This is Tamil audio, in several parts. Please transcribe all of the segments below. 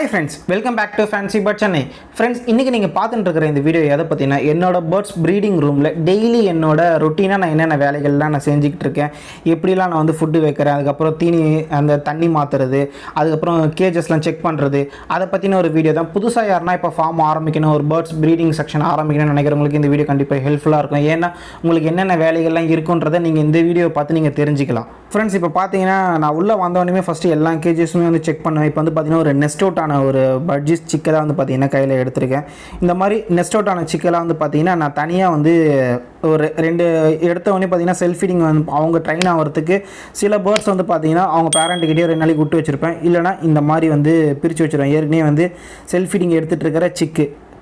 Hi friends, welcome back to fancy bird Chennai. Friends, இன்றைக்கி நீங்கள் பார்த்துட்டு இருக்கிற இந்த வீடியோ எதை பற்றினா என்னோட பேர்ட்ஸ் ப்ரீடிங் ரூமில் டெய்லி என்னோட ரொட்டீனாக நான் என்னென்ன வேலைகள்லாம் நான் செஞ்சுக்கிட்டு இருக்கேன், எப்படிலாம் நான் வந்து ஃபுட்டு வைக்கிறேன், அதுக்கப்புறம் தீனி அந்த தண்ணி மாற்றுறது, அதுக்கப்புறம் கேஜஸ்லாம் செக் பண்ணுறது, அதை பற்றின ஒரு வீடியோ தான். புதுசாக யாருன்னா இப்போ ஃபார்ம் ஆரம்பிக்கணும், ஒரு பேர்ட்ஸ் ப்ரீடிங் செக்ஷன் ஆரம்பிக்கணும்னு நினைக்கிறவங்களுக்கு இந்த வீடியோ கண்டிப்பாக ஹெல்ப்ஃபுல்லாக இருக்கும். ஏன்னா உங்களுக்கு என்னென்ன வேலைகள்லாம் இருக்குன்றதை நீங்கள் இந்த வீடியோ பார்த்து நீங்கள் தெரிஞ்சுக்கலாம். ஃப்ரெண்ட்ஸ், இப்போ பார்த்தீங்கன்னா நான் உள்ளே வந்தோடனே ஃபஸ்ட்டு எல்லா கேஜஸுமே வந்து செக் பண்ணுவேன். இப்போ வந்து பார்த்தீங்கன்னா ஒரு நெஸ்ட் அவுட் ஆன ஒரு பட்ஜெட் சிக்கலாக வந்து பார்த்தீங்கன்னா கையில் எடுத்திருக்கேன். இந்த மாதிரி நெஸ்ட் அவுட் ஆன சிக்கலாக வந்து பார்த்தீங்கன்னா நான் தனியாக வந்து ஒரு 2 எடுத்தவொடனே பார்த்தீங்கன்னா செல்ஃப் ஃபீடிங் வந்து அவங்க ட்ரெயின் ஆகிறதுக்கு சில பேர்ட்ஸ் வந்து பார்த்தீங்கன்னா அவங்க பேரண்ட்டுக்கிட்டே 2 நாளைக்கு விட்டு வச்சுருப்பேன். இல்லைனா இந்த மாதிரி வந்து பிரித்து வச்சுருவேன். ஏற்கனவே வந்து செல்ஃப் ஃபீடிங் எடுத்துகிட்டு இருக்கிற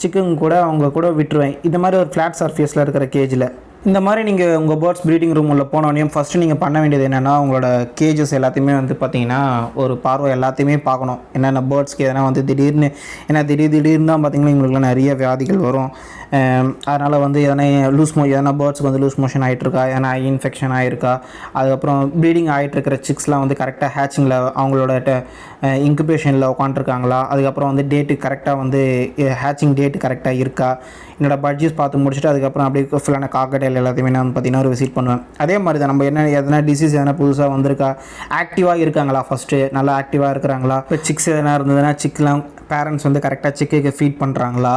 சிக்குங்க கூட அவங்க கூட விட்டுருவேன். இந்த மாதிரி ஒரு ஃப்ளாட் சர்ஃபேஸில் இருக்கிற கேஜில். இந்த மாதிரி நீங்கள் உங்கள் பேர்ட்ஸ் ப்ரீடிங் ரூம் உள்ள போனோடனே ஃபஸ்ட்டு நீங்கள் பண்ண வேண்டியது என்னென்னா, உங்களோட கேஜஸ் எல்லாத்தையுமே வந்து பார்த்தீங்கன்னா ஒரு பார்வை எல்லாத்தையுமே பார்க்கணும். என்னென்ன பேர்ட்ஸ்க்கு எதனா வந்து திடீர்னு திடீர்னு தான் பார்த்தீங்கன்னா எங்களுக்குலாம் நிறைய வியாதிகள் வரும். அதனால் வந்து எதனா பேர்ட்ஸ்க்கு வந்து லூஸ் மோஷன் ஆகிட்டுருக்கா, எதனா இன்ஃபெக்ஷன் ஆகிருக்கா, அதுக்கப்புறம் ப்ரீடிங் ஆகிட்டுருக்கிற சிக்ஸ்லாம் வந்து கரெக்டாக ஹேச்சிங்கில் அவங்களோட இன்குபேஷனில் உட்காந்துருக்காங்களா, அதுக்கப்புறம் வந்து டேட்டு கரெக்டாக வந்து ஹேச்சிங் டேட்டு கரெக்டாக இருக்கா, என்னோடய பட்ஜெட் பார்த்து முடிச்சுட்டு அதுக்கப்புறம் அப்படியே ஃபுல்லான காக்கடைல் எல்லாத்தையுமே நான் பார்த்தீங்கன்னா ஒரு விசிட் பண்ணுவேன். அதே மாதிரி தான் நம்ம எதனா டிசீஸ் எதனா புதுசாக வந்திருக்கா, ஆக்டிவாக இருக்காங்களா, ஃபஸ்ட்டு நல்லா ஆக்டிவாக இருக்கிறாங்களா, இப்போ சிக்ஸ் எதனா இருந்ததுன்னா சிக்லாம் பேரண்ட்ஸ் வந்து கரெக்டாக சிக்குக்கு ஃபீட் பண்ணுறாங்களா,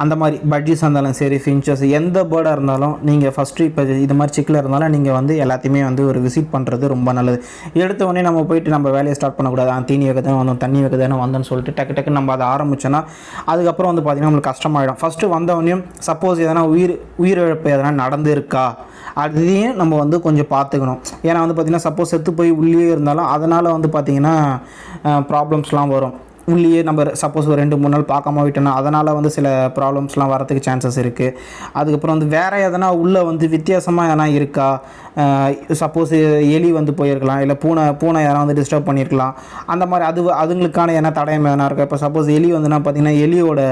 அந்த மாதிரி பட்ஜெட்ஸ் இருந்தாலும் சரி, ஃபின்ச்சஸ் எந்த பேர்டாக இருந்தாலும் நீங்கள் ஃபஸ்ட்டு இப்போ இது மாதிரி சிக்கில் இருந்தாலும் நீங்கள் வந்து எல்லாத்தையுமே வந்து ஒரு விசிட் பண்ணுறது ரொம்ப நல்லது. எடுத்த உடனே நம்ம போயிட்டு நம்ம வேலையை ஸ்டார்ட் பண்ணக்கூடாது. தீனி வைக்க தானே வந்தோம், தண்ணி வைக்க தானே வந்தோன்னு சொல்லிட்டு டக்கு நம்ம அதை ஆரம்பிச்சோன்னா அதுக்கப்புறம் வந்து பார்த்திங்கன்னா நம்மளுக்கு கஷ்டமாயிடும். ஃபஸ்ட்டு வந்தவொடனே சப்போஸ் எதனா உயிரிழப்பு எதனா நடந்திருக்கா அதையும் நம்ம வந்து கொஞ்சம் பார்த்துக்கணும். ஏன்னா வந்து பார்த்திங்கன்னா சப்போஸ் செத்து போய் உள்ளே இருந்தாலும் அதனால் வந்து பார்த்திங்கன்னா ப்ராப்ளம்ஸ்லாம் வரும். உள்ளே நம்ம சப்போஸ் ஒரு 2-3 நாள் பார்க்காம விட்டோன்னா அதனால் வந்து சில ப்ராப்ளம்ஸ்லாம் வரதுக்கு சான்சஸ் இருக்குது. அதுக்கப்புறம் வந்து வேறு எதனா உள்ளே வந்து வித்தியாசமாக எதனா இருக்கா, சப்போஸ் எலி வந்து போயிருக்கலாம், இல்லை பூனை எதனா வந்து டிஸ்டர்ப் பண்ணியிருக்கலாம். அந்த மாதிரி அதுங்களுக்கான என்ன தடயம் எதனா இருக்கா. இப்போ சப்போஸ் எலி வந்துன்னா பார்த்திங்கன்னா எலியோட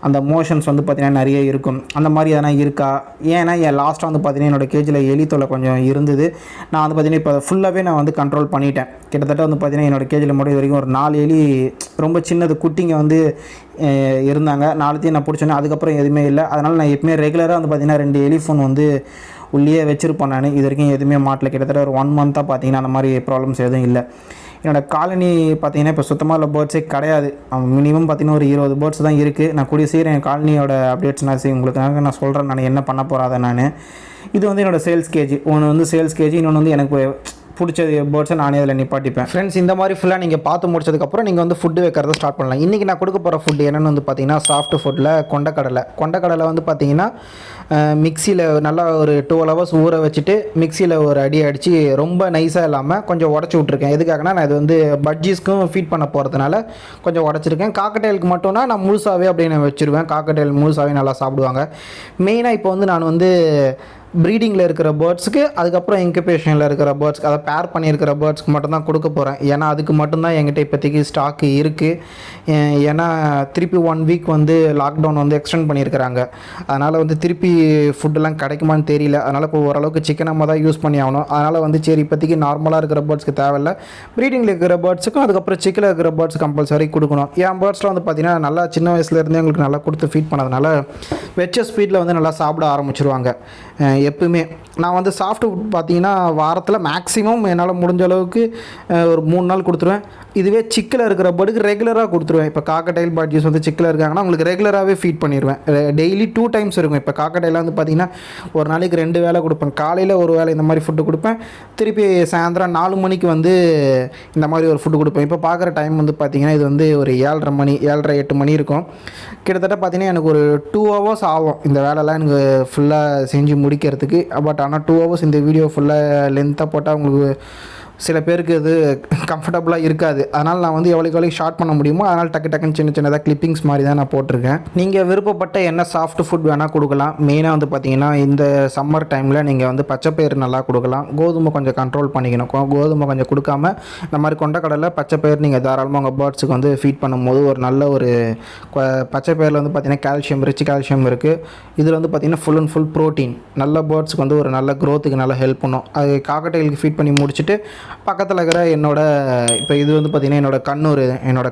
அந்த மோஷன்ஸ் வந்து பார்த்திங்கன்னா நிறைய இருக்கும். அந்த மாதிரி எதனா இருக்கா. ஏன்னா லாஸ்ட்டாக வந்து பார்த்திங்கன்னா என்னோடய கேஜில் எலி தொல்லை கொஞ்சம் இருந்தது. நான் வந்து பார்த்திங்கன்னா இப்போ ஃபுல்லாகவே நான் வந்து கண்ட்ரோல் பண்ணிட்டேன். கிட்டத்தட்ட வந்து பார்த்திங்கன்னா என்னோடய கேஜில் மட்டும் இது வரைக்கும் ஒரு 4 எலி ரொம்ப சின்னது குட்டிங்க வந்து இருந்தாங்க. 4த்தையும் நான் பிடிச்சோன்னே அதுக்கப்புறம் எதுவுமே இல்லை. அதனால் நான் எப்பவுமே ரெகுலராக வந்து பார்த்திங்கன்னா 2 எலிஃபோன் வந்து உள்ளே வச்சுருப்பேன். நான் இது வரைக்கும் எதுவுமே மாட்டல. கிட்டத்தட்ட ஒரு 1 மந்த்தாக பார்த்திங்கன்னா அந்த மாதிரி ப்ராப்ளம்ஸ் எதுவும் இல்லை. என்னோடய காலனி பார்த்திங்கன்னா இப்போ சுத்தமாக இல்லை, பேர்ட்ஸே கிடையாது. மினிமம் பார்த்திங்கன்னா ஒரு 20 பேர்ட்ஸ் தான் இருக்குது. நான் கூடிய சீக்கிரம் என் காலனியோட அப்டேட்ஸ் நான் உங்களுக்காக நான் சொல்கிறேன் நான் என்ன பண்ண போகிறாத. நான் இது வந்து என்னோடய சேல்ஸ் கேஜி. ஒன்று வந்து சேல்ஸ் கேஜி, இன்னொன்று வந்து எனக்கு பிடிச்ச பேர்ட்ஸை நானே அதில் நிப்பாட்டிப்பேன். ஃப்ரெண்ட்ஸ், இந்த மாதிரி ஃபுல்லாக நீங்கள் பார்த்து முடிச்சதுக்கப்புறம் நீங்கள் வந்து ஃபுட்டு வைக்கிறத ஸ்டார்ட் பண்ணலாம். இன்றைக்கி நான் கொடுக்க போகிற ஃபுட்டு என்னென்னு வந்து பார்த்தீங்கன்னா சாஃப்ட் ஃபுட்டில் கொண்டக்கடலை வந்து பார்த்திங்கன்னா மிக்சியில் நல்லா ஒரு 12 hours ஊற வச்சுட்டு மிக்சியில் ஒரு அடி அடித்து ரொம்ப நைஸாக இல்லாமல் கொஞ்சம் உடச்சி விட்ருக்கேன். எதுக்காகனா நான் இது வந்து பட்ஜீஸ்க்கும் ஃபீட் பண்ண போகிறதுனால கொஞ்சம் உடச்சிருக்கேன். காக்கட்டைலுக்கு மட்டும்னா நான் முழுசாகவே அப்படியே நான் வச்சுருவேன். காக்கட்டைல் முழுசாகவே நல்லா சாப்பிடுவாங்க. மெயினாக இப்போ வந்து நான் வந்து ப்ரீடிங்கில் இருக்கிற பேர்ட்ஸுக்கு, அதுக்கப்புறம் இன்குபேஷனில் இருக்கிற பேர்ட்ஸ்க்கு, அதை பேர் பண்ணியிருக்கிற பேர்ட்ஸ்க்கு மட்டும்தான் கொடுக்க போகிறேன். ஏன்னா அதுக்கு மட்டும்தான் என்கிட்ட இப்போதைக்கு ஸ்டாக்கு இருக்குது. ஏன்னா திருப்பி 1 வீக் வந்து லாக்டவுன் வந்து எக்ஸ்டெண்ட் பண்ணியிருக்கிறாங்க. அதனால் வந்து திருப்பி ஃபுட்டெல்லாம் கிடைக்குமான்னு தெரியல. அதனால் இப்போ ஓரளவுக்கு சிக்கன் நம்ம தான் யூஸ் பண்ணி ஆகணும். அதனால் வந்து சரி இப்போதைக்கு நார்மலாக இருக்கிற பேர்ட்ஸ்க்கு தேவையில்லை, ப்ரீடிங்கில் இருக்கிற பேர்ட்ஸுக்கும் அதுக்கப்புறம் சிக்கில் இருக்கிற பேர்ட்ஸ் கம்பல்சரி கொடுக்கணும். என் பேர்ட்ஸில் வந்து பார்த்திங்கன்னா நல்லா சின்ன வயசுலேருந்தே எங்களுக்கு நல்லா கொடுத்து ஃபீட் பண்ணதுனால வெச்ச ஸ்பீடில் வந்து நல்லா சாப்பிட ஆரம்பிச்சிருவாங்க. எப்பவுமே நான் வந்து சாஃப்ட் ஃபுட் பார்த்திங்கன்னா வாரத்தில் மேக்ஸிமம் என்னால் முடிஞ்ச அளவுக்கு ஒரு 3 நாள் கொடுத்துருவேன். இதுவே சிக்கில் இருக்கிற பேர்டுக்கு ரெகுலராக கொடுத்துருவேன். இப்போ காக்கடைல் பட்ஜீஸ் வந்து சிக்கில் இருக்காங்கன்னா உங்களுக்கு ரெகுலராகவே ஃபீட் பண்ணிடுவேன். டெய்லி 2 times இருக்கும். இப்போ காக்கடையில் வந்து பார்த்திங்கன்னா ஒரு நாளைக்கு 2 வேளை கொடுப்பேன். காலையில் ஒரு வேளை இந்த மாதிரி ஃபுட்டு கொடுப்பேன். திருப்பி சாயந்தரம் 4 மணிக்கு வந்து இந்த மாதிரி ஒரு ஃபுட்டு கொடுப்பேன். இப்போ பார்க்குற டைம் வந்து பார்த்திங்கன்னா இது வந்து ஒரு 7:30 மணி 7:30-8 மணி இருக்கும். கிட்டத்தட்ட பார்த்திங்கன்னா எனக்கு ஒரு 2 hours ஆகும் இந்த வேலைலாம் எனக்கு ஃபுல்லாக செஞ்சு முடிக்கிறதுக்கு. பட் ஆனால் 2 hours இந்த வீடியோ ஃபுல்லாக லென்த்தாக போட்டால் உங்களுக்கு சில பேருக்கு இது கம்ஃபர்டபுளாக இருக்காது. அதனால் நான் வந்து எவ்வளோக்கு ஷார்ட் பண்ண முடியுமோ அதனால் டக்குன்னு சின்னதாக கிளிப்பிங்ஸ் மாதிரி தான் நான் போட்டிருக்கேன். நீங்கள் விருப்பப்பட்ட என்ன சாஃப்ட் ஃபுட் வேணால் கொடுக்கலாம். மெயினாக வந்து பார்த்திங்கன்னா இந்த சம்மர் டைமில் நீங்கள் வந்து பச்சைப்பயிறு நல்லா கொடுக்கலாம். கோதுமை கொஞ்சம் கண்ட்ரோல் பண்ணிக்கணும். கோதுமை கொஞ்சம் கொடுக்காம இந்த மாதிரி கொண்டக்கடலை பச்சைப்பயிறு நீங்கள் தாராளமாக உங்கள் பேர்ட்ஸுக்கு வந்து ஃபீட் பண்ணும்போது ஒரு நல்ல ஒரு பச்சைப்பயிரில் வந்து பார்த்திங்கன்னா ரிச் கால்சியம் இருக்குது. இதில் வந்து பார்த்திங்கன்னா ஃபுல் அண்ட் ஃபுல் ப்ரோட்டீன் நல்ல பேர்ட்ஸுக்கு வந்து ஒரு நல்ல க்ரோத்துக்கு நல்லா ஹெல்ப் பண்ணும். அது காக்கட்டைலுக்கு ஃபீட் பண்ணி முடிச்சுட்டு பக்கத்தில் இருக்கிற இப்போ இது வந்து பார்த்திங்கன்னா என்னோட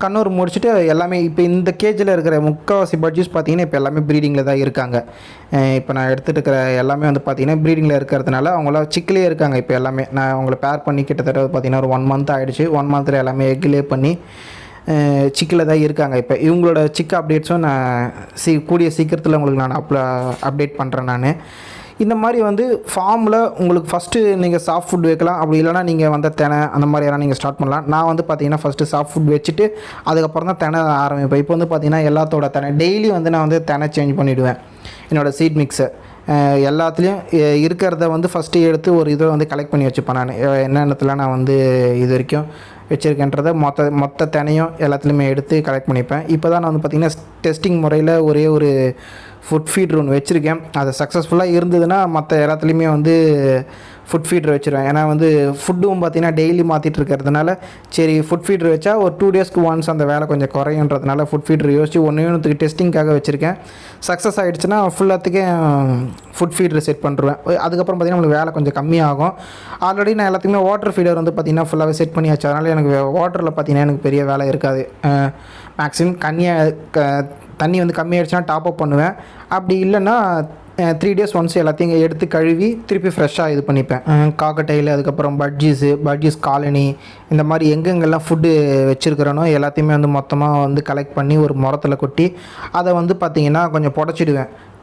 கண்ணூர் முடிச்சுட்டு எல்லாமே இப்போ இந்த கேஜில் இருக்கிற முக்கால்வாசி பட்ஜெட்ஸ் பார்த்திங்கன்னா இப்போ எல்லாமே ப்ரீடிங்கில் தான் இருக்காங்க. இப்போ நான் எடுத்துகிட்டு இருக்கிற எல்லாமே வந்து பார்த்திங்கன்னா ப்ரீடிங்கில் இருக்கிறதுனால அவங்களாம் சிக்கிலே இருக்காங்க. இப்போ எல்லாமே நான் அவங்கள பேர் பண்ணி கிட்டத்தட்ட பார்த்திங்கன்னா ஒரு 1 மந்த் ஆகிடுச்சு. 1 மந்த்தில் எல்லாமே எக்லே பண்ணி சிக்கில் தான் இருக்காங்க. இப்போ இவங்களோட சிக்கு அப்டேட்ஸும் நான் கூடிய சீக்கிரத்தில் உங்களுக்கு நான் அப்டேட் பண்ணுறேன். நான் இந்த மாதிரி வந்து ஃபார்மில் உங்களுக்கு ஃபஸ்ட்டு நீங்கள் சாஃப்ட் ஃபுட் வைக்கலாம். அப்படி இல்லைனா நீங்கள் வந்து தெனை அந்த மாதிரி எல்லாம் நீங்கள் ஸ்டார்ட் பண்ணலாம். நான் வந்து பார்த்திங்கன்னா ஃபஸ்ட்டு சாஃப்ட் ஃபுட் வச்சுட்டு அதுக்கப்புறம் தான் தெனை ஆரம்பிப்பேன். இப்போ வந்து பார்த்திங்கன்னா எல்லாத்தோட தெனை டெய்லி வந்து நான் வந்து தெனை சேஞ்ச் பண்ணிவிடுவேன். என்னோடய சீட் மிக்ஸை எல்லாத்துலேயும் இருக்கிறத வந்து ஃபஸ்ட்டு எடுத்து ஒரு இதை வந்து கலெக்ட் பண்ணி வச்சுப்பேன். நான் என்னென்னத்தில் நான் வந்து இது வரைக்கும் வச்சுருக்கேன்றதை மொத்த தெனையும் எல்லாத்துலேயுமே எடுத்து கலெக்ட் பண்ணிப்பேன். இப்போ தான் நான் வந்து பார்த்திங்கன்னா டெஸ்டிங் முறையில் ஒரே ஒரு ஃபுட் ஃபீட்ரு ஒன்று வச்சுருக்கேன். அது சக்ஸஸ்ஃபுல்லாக இருந்ததுன்னா மற்ற எல்லாத்துலேயுமே வந்து ஃபுட் ஃபீட்ரு வச்சுருவேன். ஏன்னா வந்து ஃபுட்டும் பார்த்திங்கன்னா டெய்லி மாற்றிட்டு இருக்கிறதுனால சரி ஃபுட் ஃபீட்ரு வச்சா ஒரு 2 டேஸ்க்கு ஒன்ஸ் அந்த வேலை கொஞ்சம் குறையுன்றதுனால ஃபுட் ஃபீட்ரு யோசிச்சு ஒன்றுத்துக்கு டெஸ்டிங்காக வச்சுருக்கேன். சக்ஸஸ் ஆகிடுச்சுன்னா ஃபுல்லாத்துக்கே ஃபுட் ஃபீட்ரு செட் பண்ணுறேன். அதுக்கப்புறம் பார்த்திங்கன்னா நம்மளுக்கு வேலை கொஞ்சம் கம்மியாகும். ஆல்ரெடி நான் எல்லாத்துக்குமே வாட்டர் ஃபீடர் வந்து பார்த்திங்கன்னா ஃபுல்லாகவே செட் பண்ணியாச்சு. அதனால் எனக்கு வாட்டரில் பார்த்திங்கன்னா எனக்கு பெரிய வேலை இருக்காது. மேக்ஸிமம் தண்ணி வந்து கம்மியாகிடுச்சுன்னா டாப் அப் பண்ணுவேன். அப்படி இல்லைன்னா 3 டேஸ் ஒன்ஸ் எல்லாத்தையும் எடுத்து கழுவி திருப்பி ஃப்ரெஷ்ஷாக இது பண்ணிப்பேன். காக்கட்டைல், அதுக்கப்புறம் பட்ஜீஸ் காலனி, இந்த மாதிரி எங்கெங்கெல்லாம் ஃபுட்டு வச்சுருக்கிறனோ எல்லாத்தையுமே வந்து மொத்தமாக வந்து கலெக்ட் பண்ணி ஒரு முறத்தில் கொட்டி அதை வந்து பார்த்திங்கன்னா கொஞ்சம்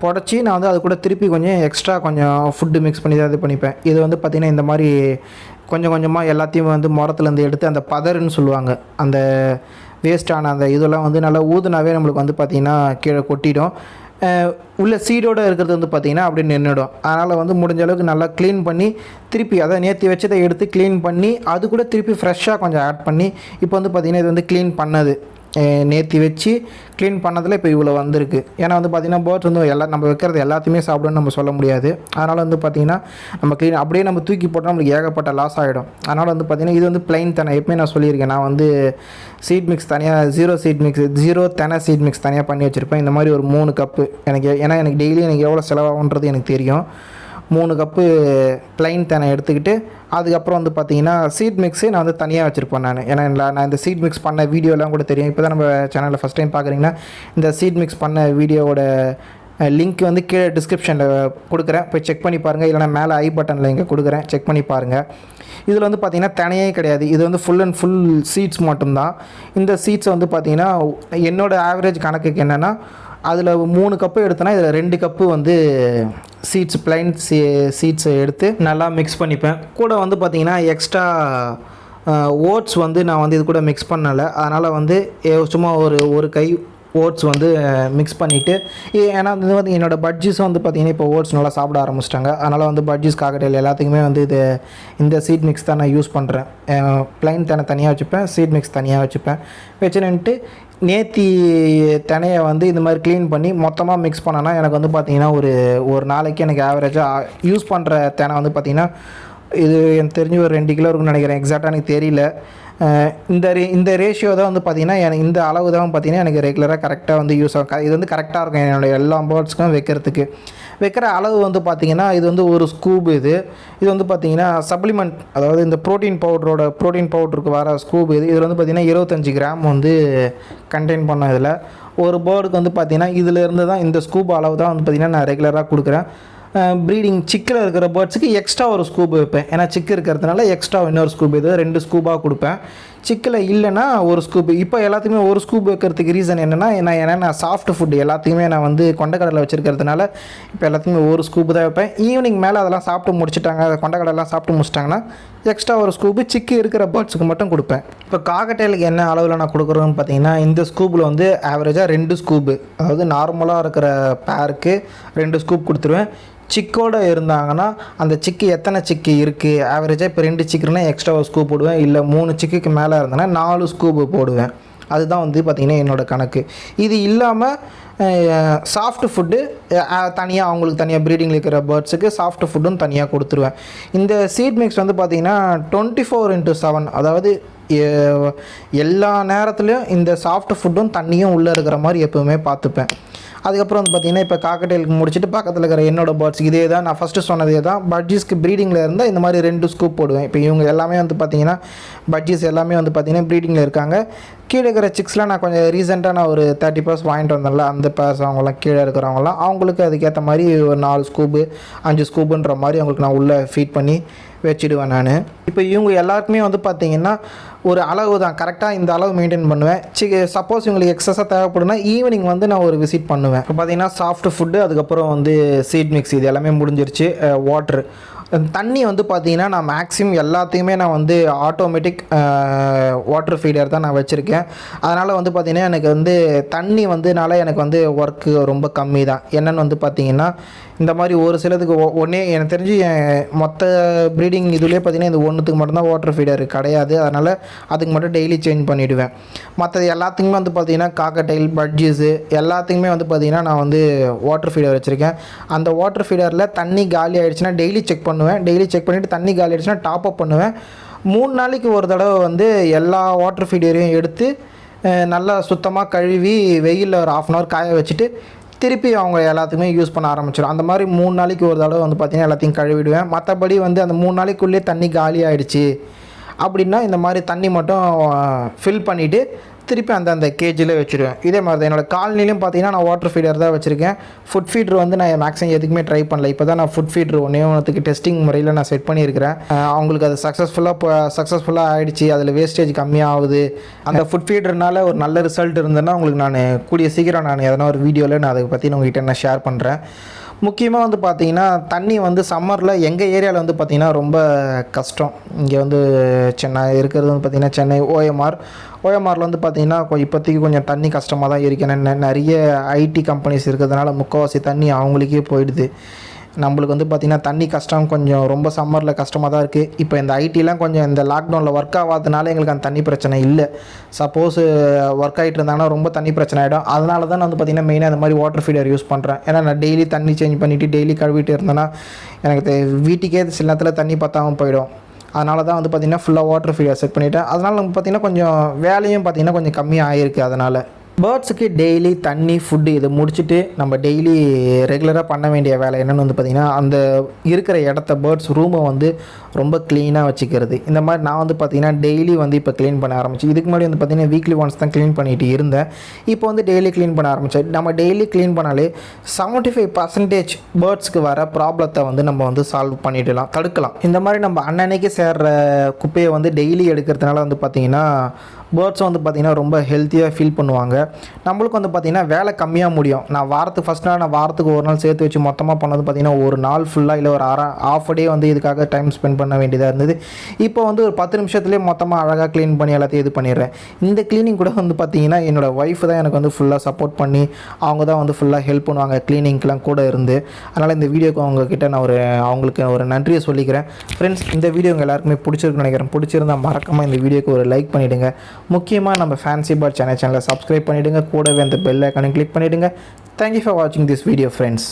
புடச்சி நான் வந்து அது கூட திருப்பி கொஞ்சம் எக்ஸ்ட்ரா கொஞ்சம் ஃபுட்டு மிக்ஸ் பண்ணி தான் இது பண்ணிப்பேன். இது வந்து பார்த்திங்கன்னா இந்த மாதிரி கொஞ்சம் கொஞ்சமாக எல்லாத்தையும் வந்து முறத்துலேருந்து எடுத்து அந்த பதறுன்னு சொல்லுவாங்க, அந்த வேஸ்ட்டான அந்த இதெல்லாம் வந்து நல்லா ஊதுனாவே நம்மளுக்கு வந்து பார்த்திங்கன்னா கீழே கொட்டிடும். உள்ள சீடோடு இருக்கிறது வந்து பார்த்திங்கன்னா அப்படியே நின்றுடும். அதனால் வந்து முடிஞ்ச அளவுக்கு நல்லா க்ளீன் பண்ணி திருப்பி அதை நேற்று வச்சதை எடுத்து க்ளீன் பண்ணி அது கூட திருப்பி ஃப்ரெஷ்ஷாக கொஞ்சம் ஆட் பண்ணி இப்போ வந்து பார்த்திங்கன்னா இது வந்து க்ளீன் பண்ணது நேற்று வச்சு க்ளீன் பண்ணதில் இப்போ இவ்வளோ வந்திருக்கு. ஏன்னா வந்து பார்த்திங்கன்னா பேர்ட்ஸ் வந்து நம்ம வைக்கிறது எல்லாத்தையுமே சாப்பிடுன்னு நம்ம சொல்ல முடியாது. அதனால் வந்து பார்த்திங்கன்னா நம்ம க்ளீன் அப்படியே நம்ம தூக்கி போட்டால் நம்மளுக்கு ஏகப்பட்ட லாஸ் ஆகிடும். அதனால் வந்து பார்த்திங்கன்னா இது வந்து ப்ளைன் தெனை எப்பவுமே நான் சொல்லியிருக்கேன். நான் வந்து சீட் மிக்ஸ் தனியாக ஜீரோ தெனை சீட் மிக்ஸ் தனியாக பண்ணி வச்சுருப்பேன். இந்த மாதிரி ஒரு 3 கப்பு ஏன்னா எனக்கு டெய்லி எனக்கு எவ்வளோ செலவாகுன்றது எனக்கு தெரியும். 3 கப்பு ப்ளைன் தெனை எடுத்துக்கிட்டு அதுக்கப்புறம் வந்து பார்த்திங்கன்னா சீட் மிக்ஸு நான் வந்து தனியாக வச்சுருப்பேன். ஏன்னா நான் இந்த சீட் மிக்ஸ் பண்ண வீடியோலாம் கூட தெரியும். இப்போ தான் நம்ம சேனலில் ஃபஸ்ட் டைம் பார்க்குறீங்கன்னா இந்த சீட் மிக்ஸ் பண்ண வீடியோவோட லிங்க் வந்து கீழே டிஸ்கிரிப்ஷனில் கொடுக்குறேன், போய் செக் பண்ணி பாருங்கள். இல்லைனா மேலே ஐ பட்டனில் இங்கே கொடுக்குறேன், செக் பண்ணி பாருங்கள். இதில் வந்து பார்த்திங்கன்னா தனியே கிடையாது, இது வந்து ஃபுல் அண்ட் ஃபுல் சீட்ஸ் மட்டும்தான். இந்த சீட்ஸை வந்து பார்த்திங்கன்னா என்னோடய ஆவரேஜ் கணக்குக்கு என்னென்னா அதில் 3 கப்பு எடுத்தேன்னா இதில் 2 கப்பு வந்து சீட்ஸ் ப்ளைன் சீட்ஸை எடுத்து நல்லா மிக்ஸ் பண்ணிப்பேன். கூட வந்து பார்த்திங்கன்னா எக்ஸ்ட்ரா ஓட்ஸ் வந்து நான் வந்து இது கூட மிக்ஸ் பண்ணலை. அதனால் வந்து சும்மா ஒரு கை ஓட்ஸ் வந்து மிக்ஸ் பண்ணிவிட்டு ஏன்னா இது வந்து என்னோடய பட்ஜீஸும் வந்து பார்த்திங்கன்னா இப்போ ஓட்ஸ் நல்லா சாப்பிட ஆரம்பிச்சிட்டாங்க. அதனால் வந்து பட்ஜீஸ் காக்கடையில் எல்லாத்துக்குமே வந்து இந்த சீட் மிக்ஸ் தான் நான் யூஸ் பண்ணுறேன். ப்ளைன் தெனை தனியாக வச்சுப்பேன், சீட் மிக்ஸ் தனியாக வச்சுன்னுட்டு நேத்தி தெனையை வந்து இந்த மாதிரி க்ளீன் பண்ணி மொத்தமாக மிக்ஸ் பண்ணேன்னா எனக்கு வந்து பார்த்திங்கன்னா ஒரு நாளைக்கு எனக்கு ஆவரேஜாக யூஸ் பண்ணுற தெனை வந்து பார்த்திங்கன்னா இது எனக்கு தெரிஞ்சு ஒரு 2 கிலோ இருக்குன்னு நினைக்கிறேன். எக்ஸாக்டாக எனக்கு தெரியல. இந்த ரேஷியோ தான் வந்து பார்த்திங்கன்னா எனக்கு இந்த அளவு தான் பார்த்திங்கன்னா எனக்கு ரெகுலராக கரெக்டாக வந்து யூஸ் ஆகும். இது வந்து கரெக்டாக இருக்கும் என்னோடய எல்லா பேர்ட்ஸ்க்கும் வைக்கிற அளவு வந்து பார்த்திங்கன்னா இது வந்து ஒரு ஸ்கூப். இது வந்து பார்த்திங்கன்னா சப்ளிமெண்ட், அதாவது இந்த ப்ரோட்டீன் பவுடருக்கு வர ஸ்கூப். இதில் வந்து பார்த்திங்கன்னா 25 கிராம் வந்து கண்டெயின் பண்ண. இதில் ஒரு பேர்டுக்கு வந்து பார்த்திங்கன்னா இதிலேருந்து தான் இந்த ஸ்கூப் அளவு தான் வந்து பார்த்திங்கன்னா நான் ரெகுலராக கொடுக்குறேன். ப்ரீடிங் சிக்கில் இருக்கிற பேர்ட்ஸுக்கு எக்ஸ்ட்ரா ஒரு ஸ்கூப் வைப்பேன். ஏன்னா சிக்கு இருக்கிறதுனால எக்ஸ்ட்ரா இன்னொரு ஸ்கூப், இது 2 ஸ்கூப்பாக கொடுப்பேன். சிக்கில் இல்லைன்னா ஒரு ஸ்கூப். இப்போ எல்லாத்துக்குமே ஒரு ஸ்கூப் வைக்கிறதுக்கு ரீசன் என்னென்னா நான் சாஃப்ட் ஃபுட் எல்லாத்தையுமே நான் வந்து கொண்டக்கடலை வச்சுருக்கிறதுனால இப்போ எல்லாத்துக்குமே ஒரு ஸ்கூப் தான் வைப்பேன். ஈவினிங் மேலே அதெல்லாம் சாப்பிட்டு முடிச்சுட்டாங்க, கொண்டக்கடலாம் சாப்பிட்டு முடிச்சிட்டாங்கன்னா எக்ஸ்ட்ரா ஒரு ஸ்கூப்பு சிக்கி இருக்கிற பேர்ட்ஸுக்கு மட்டும் கொடுப்பேன். இப்போ காக்கட்டைலுக்கு என்ன அளவில் நான் கொடுக்குறேன்னு பார்த்தீங்கன்னா இந்த ஸ்கூப்பில் வந்து ஆவரேஜாக 2 ஸ்கூப்பு, அதாவது நார்மலாக இருக்கிற பேருக்கு 2 ஸ்கூப் கொடுத்துருவேன். சிக்கோடு இருந்தாங்கன்னா அந்த சிக்கு எத்தனை சிக்கு இருக்குது ஆவரேஜாக இப்போ 2 சிக்குன்னா எக்ஸ்ட்ரா ஒரு ஸ்கூப் போடுவேன். இல்லை 3 சிக்குக்கு மேலே இருந்தேன்னா 4 ஸ்கூப்பு போடுவேன். அதுதான் வந்து பார்த்திங்கன்னா என்னோடய கணக்கு. இது இல்லாமல் சாஃப்ட் ஃபுட்டு தனியாக அவங்களுக்கு தனியாக ப்ரீடிங்கில் இருக்கிற பேர்ட்ஸுக்கு சாஃப்ட் ஃபுட்டும் தனியாக கொடுத்துருவேன். இந்த சீட் மிக்ஸ் வந்து பார்த்திங்கன்னா 24/7, அதாவது எல்லா நேரத்துலையும் இந்த சாஃப்ட் ஃபுட்டும் தண்ணியும் உள்ளே இருக்கிற மாதிரி எப்போவுமே பார்த்துப்பேன். அதுக்கப்புறம் வந்து பார்த்திங்கன்னா இப்போ காக்கட்டேலுக்கு முடிச்சுட்டு பக்கத்தில் இருக்கிற என்னோடய பேர்ட்ஸ் இதே தான் நான் ஃபஸ்ட்டு சொன்னதே தான். பட்ஜீஸ்க்கு ப்ரீடிங்கில் இருந்தால் இந்த மாதிரி 2 ஸ்கூப் போடுவேன். இப்போ இவங்க எல்லாமே வந்து பார்த்திங்கன்னா பட்ஜீஸ் எல்லாமே வந்து பார்த்திங்கன்னா ப்ரீடிங்கில் இருக்காங்க. கீழே இருக்கிற சிக்ஸ்லாம் நான் கொஞ்சம் ரீசெண்டாக நான் ஒரு 30 பேர்ஸ் வாங்கிட்டு வந்தேன்ல, அந்த பேர்ஸ் அவங்களாம் கீழே இருக்கிறவங்களாம் அவங்களுக்கு அதுக்கேற்ற மாதிரி ஒரு 4 ஸ்கூப்பு 5 ஸ்கூப்புன்ற மாதிரி அவங்களுக்கு நான் உள்ளே ஃபீட் பண்ணி வச்சுடுவேன் நான். இப்போ இவங்க எல்லாருக்குமே வந்து பார்த்திங்கன்னா ஒரு அளவு தான், கரெக்டாக இந்த அளவு மெயின்டைன் பண்ணுவேன். சப்போஸ் இவங்களுக்கு எக்ஸஸாக தேவைப்படுனா ஈவினிங் வந்து நான் ஒரு விசிட் பண்ணுவேன். இப்போ பார்த்திங்கன்னா சாஃப்ட் ஃபுட்டு, அதுக்கப்புறம் வந்து சீட் மிக்ஸ் இது எல்லாமே முடிஞ்சிருச்சு. வாட்ரு தண்ணி வந்து பார்த்திங்கன்னா நான் மேக்ஸிமம் எல்லாத்தையுமே நான் வந்து ஆட்டோமேட்டிக் வாட்டர் ஃபீடர் தான் நான் வச்சுருக்கேன். அதனால் வந்து பார்த்திங்கன்னா எனக்கு வந்து தண்ணி வந்துனால எனக்கு வந்து ஒர்க்கு ரொம்ப கம்மி தான். என்னென்னு வந்து பார்த்திங்கன்னா இந்த மாதிரி ஒரு சிலதுக்கு ஒன்றே எனக்கு தெரிஞ்சு மொத்த ப்ரீடிங் இதுலேயே பார்த்திங்கன்னா இந்த ஒன்றுத்துக்கு மட்டும்தான் வாட்டர் ஃபீடர் கிடையாது. அதனால் அதுக்கு மட்டும் டெய்லி சேஞ்ச் பண்ணிவிடுவேன். மற்றது எல்லாத்துக்குமே வந்து பார்த்திங்கன்னா காக்கட்டைல் பட்ஜீஸு எல்லாத்துக்குமே வந்து பார்த்திங்கன்னா நான் வந்து வாட்டர் ஃபீடர் வச்சுருக்கேன். அந்த வாட்டர் ஃபீடரில் தண்ணி காலி ஆகிடுச்சுன்னா டெய்லி செக் பண்ணுவேன். டெய்லி செக் பண்ணிவிட்டு தண்ணி காலி ஆகிடுச்சுன்னா டாப் அப் பண்ணுவேன். 3 நாளைக்கு ஒரு தடவை வந்து எல்லா வாட்டர் ஃபீடரையும் எடுத்து நல்லா சுத்தமாக கழுவி வெயிலில் ஒரு 1/2 hour காய வச்சுட்டு திருப்பி அவங்க எல்லாத்துக்குமே யூஸ் பண்ண ஆரம்பிச்சிடும். அந்த மாதிரி 3 நாளைக்கு ஒரு தடவை வந்து பார்த்திங்கன்னா எல்லாத்தையும் கழுவிடுவேன். மற்றபடி வந்து அந்த 3 நாளைக்குள்ளேயே தண்ணி காலி ஆகிடுச்சு அப்படின்னா இந்த மாதிரி தண்ணி மட்டும் ஃபில் பண்ணிவிட்டு திருப்பி அந்த கேஜில் வச்சுருவேன். இதே மாதிரி தான் என்னோடய காலனிலையும் பார்த்திங்கன்னா நான் வாட்டர் ஃபீடர் தான் வச்சுருக்கேன். ஃபுட் ஃபீட்ரு வந்து நான் மேக்ஸிமம் எதுக்குமே ட்ரை பண்ணல. இப்போ தான் நான் ஃபுட் ஃபீட்ரு ஒன்றுத்துக்கு டெஸ்டிங் முறையில் நான் செட் பண்ணியிருக்கிறேன். அவங்களுக்கு அது சக்ஸஸ்ஃபுல்லாக ஆகிடுச்சு. அதில் வேஸ்டேஜ் கம்மியாக ஆகுது. அந்த ஃபுட் ஃபீட்ருனால ஒரு நல்ல ரிசல்ட் இருந்ததுன்னா உங்களுக்கு நான் கூடிய சீக்கிரம் நான் எதனா ஒரு வீடியோவில் நான் அதை பற்றி உங்கள்கிட்ட நான் ஷேர் பண்ணுறேன். முக்கியமாக வந்து பார்த்திங்கன்னா தண்ணி வந்து சம்மரில் எங்கள் ஏரியாவில் வந்து பார்த்திங்கன்னா ரொம்ப கஷ்டம். இங்கே வந்து சென்னை இருக்கிறது வந்து பார்த்திங்கன்னா சென்னை ஓஎம்ஆரில் வந்து பார்த்திங்கன்னா இப்போதைக்கு கொஞ்சம் தண்ணி கஷ்டமாக தான் இருக்குது. நிறைய ஐடி கம்பெனிஸ் இருக்கிறதுனால முக்கால்வாசி தண்ணி அவங்களுக்கே போயிடுது. நம்மளுக்கு வந்து பார்த்திங்கன்னா தண்ணி கஷ்டம் கொஞ்சம் ரொம்ப சம்மரில் கஷ்டமாக தான் இருக்குது. இப்போ இந்த ஐடிலாம் கொஞ்சம் இந்த லாக்டவுனில் ஒர்க் ஆகாதனால எங்களுக்கு அந்த தண்ணி பிரச்சனை இல்லை. சப்போஸ் ஒர்க் ஆகிட்டு இருந்தாங்கன்னா ரொம்ப தண்ணி பிரச்சனை ஆகிடும். அதனால தான் நான் வந்து பார்த்திங்கன்னா மெயினாக இந்த மாதிரி வாட்டர் ஃபீடர் யூஸ் பண்ணுறேன். ஏன்னா நான் டெய்லி தண்ணி சேஞ்ச் பண்ணிவிட்டு டெய்லி கழுவிட்டு இருந்தேன்னா எனக்கு வீட்டுக்கே சில நேரத்தில் தண்ணி பற்றாமல் போயிடும். அதனால தான் வந்து பார்த்திங்கன்னா ஃபுல்லாக வாட்டர் ஃபீடர் செட் பண்ணிவிட்டேன். அதனால் நம்ம பார்த்திங்கன்னா கொஞ்சம் வேலையும் பார்த்திங்கன்னா கொஞ்சம் கம்மியாக ஆகிருக்கு. அதனால் பேர்ட்ஸுக்கு டெய்லி தண்ணி ஃபுட்டு இதை முடிச்சுட்டு நம்ம டெய்லி ரெகுலராக பண்ண வேண்டிய வேலை என்னென்னு வந்து பார்த்திங்கன்னா அந்த இருக்கிற இடத்த பேர்ட்ஸ் ரூமை வந்து ரொம்ப க்ளீனாக வச்சுக்கிறது. இந்த மாதிரி நான் வந்து பார்த்திங்கன்னா டெய்லி வந்து இப்போ க்ளீன் பண்ண ஆரம்பிச்சு. இதுக்கு முன்னாடி வந்து பார்த்திங்கன்னா வீக்லி ஒன்ஸ் தான் க்ளீன் பண்ணிட்டு இருந்தேன். இப்போ வந்து டெய்லி க்ளீன் பண்ண ஆரம்பித்தேன். நம்ம டெய்லி க்ளீன் பண்ணாலே 75% பேர்ட்ஸ்க்கு வர ப்ராப்ளத்தை வந்து நம்ம வந்து சால்வ் பண்ணிடலாம், தடுக்கலாம். இந்த மாதிரி நம்ம அன்னன்னைக்கு சேர்கிற குப்பையை வந்து டெய்லி எடுக்கிறதுனால வந்து பார்த்திங்கன்னா பேர்ட்ஸும் வந்து பார்த்திங்கன்னா ரொம்ப ஹெல்த்தியாக ஃபீல் பண்ணுவாங்க. நம்மளுக்கு வந்து பார்த்திங்கன்னா வேலை கம்மியாக முடியும். நான் வாரத்துக்கு ஒரு நாள் சேர்த்து வச்சு மொத்தமாக பண்ணது பார்த்திங்கன்னா ஒரு நாள் ஃபுல்லாக இல்லை ஒரு half a day வந்து இதுக்காக டைம் ஸ்பெண்ட் பண்ண வேண்டியதாக இருந்தது. இப்போ வந்து ஒரு 10 நிமிஷத்துலேயே மொத்தமாக அழகாக க்ளீன் பண்ணி எல்லாத்தையும் இது பண்ணிடுறேன். இந்த க்ளீனிங் கூட வந்து பார்த்திங்கன்னா என்னோடய ஒய்ஃப் தான் எனக்கு வந்து ஃபுல்லாக சப்போர்ட் பண்ணி அவங்க தான் வந்து ஃபுல்லாக ஹெல்ப் பண்ணுவாங்க க்ளீனிங்க்கெலாம் கூட இருந்து. அதனால் இந்த வீடியோக்கு அவங்கக்கிட்ட நான் அவங்களுக்கு ஒரு நன்றியை சொல்லிக்கிறேன். ஃப்ரெண்ட்ஸ், இந்த வீடியோ உங்கள் எல்லாருக்குமே பிடிச்சிருக்குன்னு நினைக்கிறேன். பிடிச்சிருந்தால் மறக்காமல் இந்த வீடியோக்கு ஒரு லைக் பண்ணிவிடுங்க. முக்கியமாக நம்ம ஃபேன்சி பேர்ட் சேனலை சப்ஸ்கிரைப் பண்ணிவிடுங்க. கூடவே அந்த பெல் ஐக்கானை கிளிக் பண்ணிவிடுங்க. தேங்க்யூ ஃபார் வாட்சிங் திஸ் வீடியோ ஃப்ரெண்ட்ஸ்.